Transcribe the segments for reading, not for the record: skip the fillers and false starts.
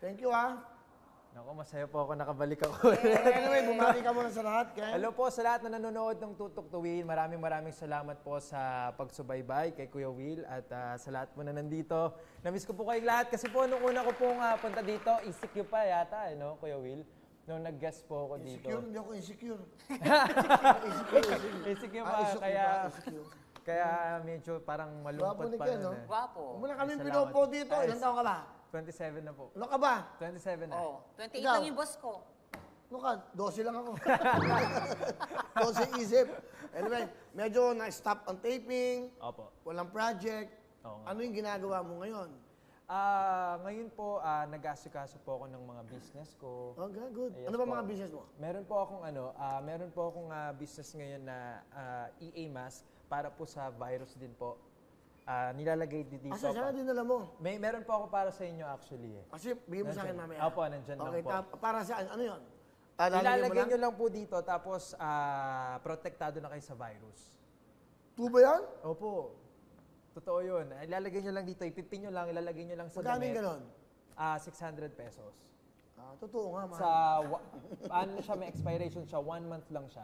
Thank you, Naku, masaya po ako nakabalik ako. Anyway, bumati ka muna sa lahat, Ken. Hello po sa lahat na nanonood ng Tutok Tuwin. Maraming salamat po sa pagsubaybay kay Kuya Will at sa lahat po na nandito. Namiss ko po kayong lahat kasi po nung una ko pong punta dito, ECQ pa yata, no, Kuya Will? Nung nag-guest po ako dito. Insecure? Hindi ako insecure. ECQ pa, kaya medyo parang malungkot pa nun. Gwapo. Muna kami pinopo dito. Ilan taon ka ba? 27 na po. Ano ka ba? 27 na. Oh, 28 Ikaw? lang yung boss ko. Ano ka? 12 lang ako. 12 isip. Anyway, medyo na-stop ang taping. Opo. Walang project. Oo nga. Ano yung ginagawa mo ngayon? Ngayon po, nag-asikaso po ako ng mga business ko. Oh, good. Yes Ano ba po. mga business mo? Meron po akong business ngayon na EA mask para po sa virus din po. Nilalagay dito. Sana din alam mo. Meron po ako para sa inyo actually eh. Kasi bigyan mo sa akin mamaya. Opo, nandyan Okay, lang po. para saan? Ano yun? Ilalagay nyo lang po dito tapos protektado na kayo sa virus. Tuba yan? Opo. Totoo yun. Ilalagay nyo lang dito, ipipin nyo lang, ilalagay nyo lang sa Magkano yung damit. ganon? 600 pesos. Totoo nga, man. Ano siya, may expiration siya, 1 month lang siya.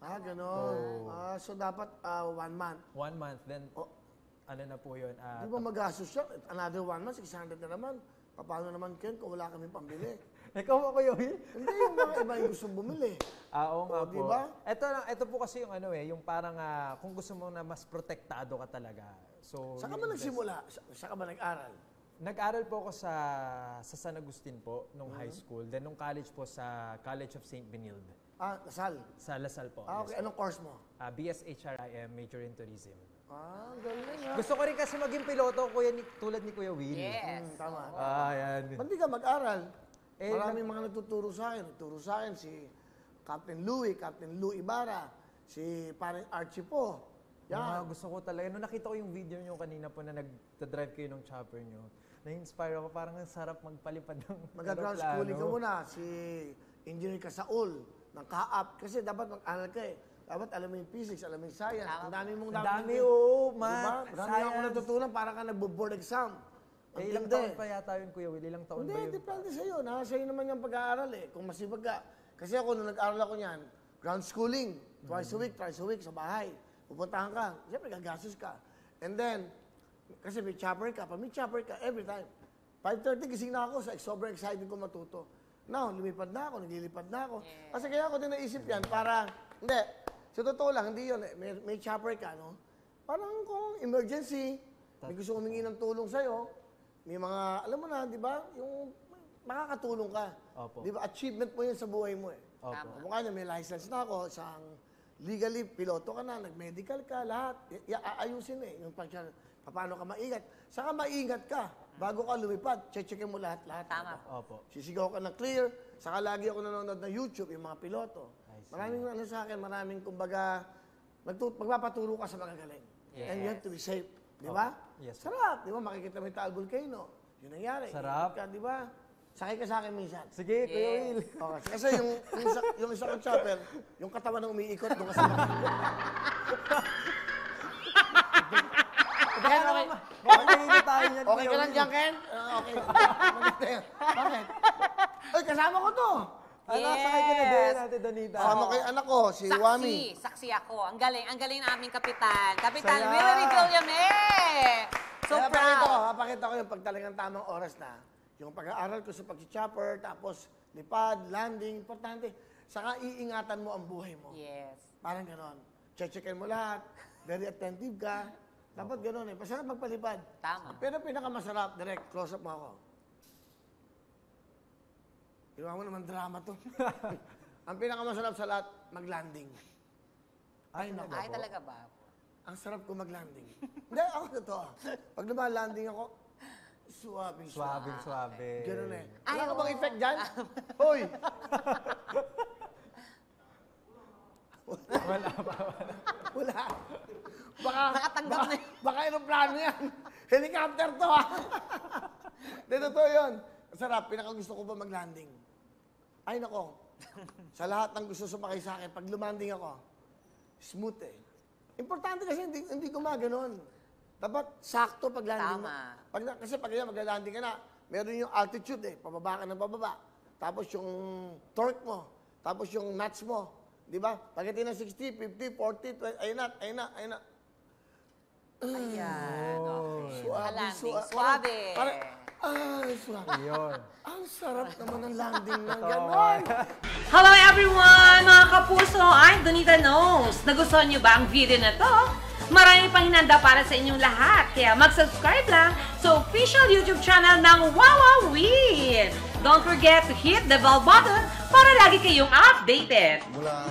Ganon. So dapat 1 month. 1 month, then ano na po yun. Di ba magastos siya? Another 1 month, 600 na naman. Paano naman, Ken, kung wala kami pambili? Ikaw mo Kuya Will? Hindi, yung mga iba yung gusto bumili. Oo nga po. Diba? Ito po kasi yung yung parang kung gusto mo na mas protektado ka talaga. So, Saan ka ba nagsimula? Saan ka ba nag-aral? Nag-aral po ako sa San Agustin po, nung high school. Then nung college po sa College of St. Benilde. Lasal. Sa Lasal po. Okay. Anong course mo? BSHRIM, major in tourism. Galing Gusto ko rin kasi maging piloto, tulad ni Kuya Will. Yes. Tama. Yan. Ba't di ka mag-aral? Maraming mga nagtuturo sa akin. Nagturo sa akin si Captain Louie Ibarra, si parang Archie po. Yan. Gusto ko talaga. Nung nakita ko yung video nyo kanina po na nag-drive kayo ng chopper nyo, na-inspire ako. Parang ang sarap magpalipad ng Mag-ground schooling ka muna. Si Engineer Kasaul ng Kaap. Kasi dapat mag-aral ka eh. Dapat alam mo yung physics, alam mo yung science. Ang dami mong math, Marami akong natutunan para ka nagbo-board exam. Ilang taon pa yata yun, Kuya Will? Ilang taon ba yun? Hindi, depende sa'yo. Sa'yo naman yung pag-aaral eh. Kung masipag ka. Kasi ako, nung nag-aaral ako niyan, ground schooling, twice a week sa bahay. Pupuntahan ka. Siyempre, gagastos ka. And then, kasi may chopper ka. Pag may chopper ka, every time. 5:30 gising na ako. Sobrang excited ko matuto. Now, lumipad na ako, naglilipad na ako. Kasi kaya ako din naisip yan para, hindi, sa totoo lang, hindi yun. May chopper ka, no? Parang kung emergency, may gusto humingi ng tulong sa'yo, may mga, alam mo na, di ba? Yung makakatulong ka. Opo. Di ba? Achievement mo yun sa buhay mo eh. Opo. Mukha niya, may license na ako, isang legally, piloto ka na, nag-medical ka, lahat. Aayusin eh, yung paano ka maingat. Saka maingat ka. Bago ka lumipad, check mo lahat-lahat. Tama. Opo. Sisigaw ka ng clear. Saka lagi ako nanonood ng YouTube, yung mga piloto. Maraming ano sa akin, maraming kumbaga, magpapaturo ka sa magagaling. Yes. And you have to be safe. Di ba? Yes. Sarap. Di ba? Makikita mo yung Taal Volcano. Yun nangyari. Sarap. Ka, di ba? Sakay ka sa akin minsan. Sige, Kuya Will. Okay. Kasi yung isa kong chopper, yung katawan na umiikot, doon kasi Ken, okay. Okay ka lang dyan, Ken? Okay. Maganda yun. Bakit? Ay, kasama ko to. Sakay ka na din, Ate Donita. Kasama ko yung anak ko, si Wami. Saksi ako. Ang galing ng aming kapitan. Kapitan Saya. Willie Villame! So Kaya proud. papakita ko yung pag talagang tamang oras na. Yung pag-aaral ko sa pag-chopper, tapos lipad, landing, importante. Saka iingatan mo ang buhay mo. Yes. Parang gano'n. Check-checkin mo lahat. Very attentive ka. Dapat gano'n eh. Masarap magpalipad. Tama. Pero pinakamasarap, direct, close-up mo ako. Iwan mo naman drama to. Ang pinakamasarap sa lahat, mag-landing. Ay, naku. Ay, talaga ba? Ang sarap ko mag-landing. Hindi, ako totoo. Pag lumalanding ako, suwabe. Ganun eh. Wala ka bang effect dyan? Hoy! Wala. Nakatanggap na yun. Baka aeroplano yan. Helicopter to ha. Hindi, totoo yun. Sarap. Pinakagusto ko ba mag-landing? Ay, nako. Sa lahat ng gusto sumakay sa akin, pag lumanding ako, smooth eh. Importante kasi hindi gumaganon. Dapat sakto pag landing mo. Tama. Kasi pag magla-landing ka na, meron yung altitude eh, pababa ka ng pababa. Tapos yung torque mo, tapos yung nuts mo, di ba? Pagdating ng 60, 50, 40, 20, ayun na. Ayan. Okay. Suabe, Landing. suabe. Suabe. Suabe. Yun. Ang sarap naman ng landing ng Totoo. gano'n. Hello everyone! Mga kapuso, I'm Donita Knows. Nagustuhan niyo ba ang video na to? Marami pang hinanda para sa inyong lahat. Kaya mag-subscribe lang sa official YouTube channel ng Wawa Wheel. Don't forget to hit the bell button para lagi kayong updated. Mula